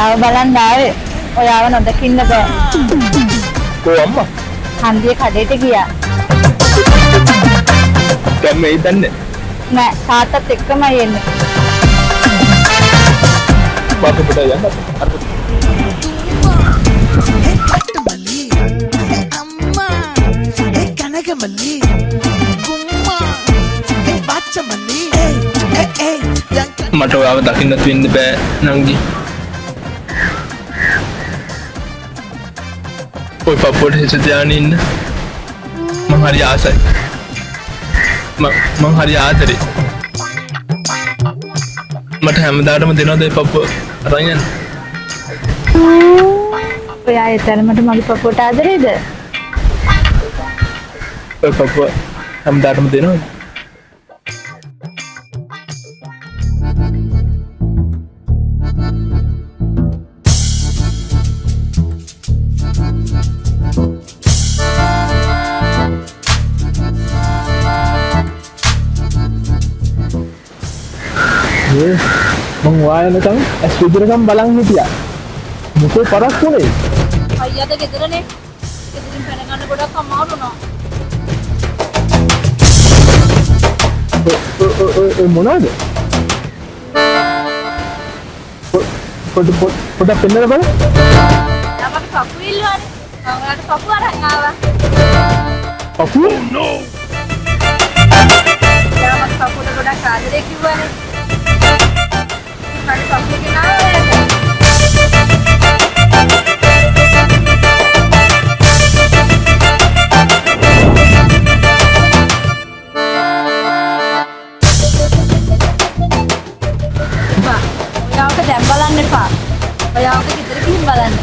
ඔයාව බලන්න ආවේ. ඔයාව නොදකින්න බෑ. කො අම්මා? හන්දියේ කඩේට ගියා. දැන් මේ දන්නේ. නෑ තාත්තත් එක්කමයි එන්නේ. පාපේ පුතා යන්න. මට ඔයාව දකින්න වෙන්න බෑ නංගි. ඔය පපුවට හිස ධානය ඉන්න. මං හරි ආසයි. මං හරි ආදරේ. මට හැමදාටම දෙනවද ඒ පපුව අරන් යන්න? ඔයා ඒ තරමට මගේ පපුවට ආදරේද? ඔය පපුව හැමදාටම දෙනවද? මං වායනකම් ඇස් විදිරකම් බලන් හිටියා. මොකෝ පරක් වුණේ? අයියාද ගෙදරනේ. ගෙදරින් පැන ගන්න ගොඩක් අමාරු නෝ. මොනවද? පොඩ පෙන්නන්න බලන්න. යාමට පපු ඉල්ලුවානේ. මම ඔයාලට පපු අරන් ආවා. පපු? නෝ. යාමට පපුට ගොඩක් ආදරේ කිව්වනේ. මට පපු ගෙනාවා. ඔයාට දැන් බලන්න එපා. ඔයාට ගෙදර ගිහින් බලන්න.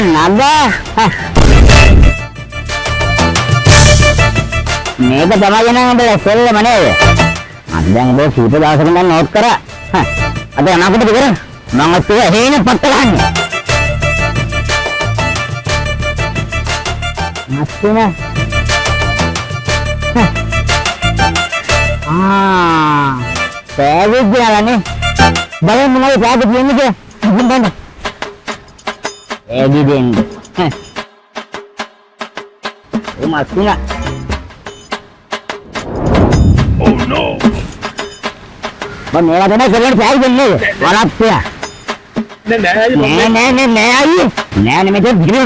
නබ්බා මේක තමයි නම් අපේ සෙල්ලම නේද? අද දැන් ඔබ සීත දවසක නම් නෝට් කරා. අද අනාකට දෙකර මම ඔතේ හේන පත්තලන්නේ. මස්තුන පැවිදි ගානේ බලන්න මොනවද පැවිදි කියන්නේ බලන්න එදිදෙන් මස්තුන Oh no. මම මේවා තමයි කරන්නේ පැවිදි දෙන්නේ වරප්පය නෑ අයියේ නෑ නෙමෙයි බිරු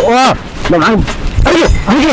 Oh, bang, ayo, ayo,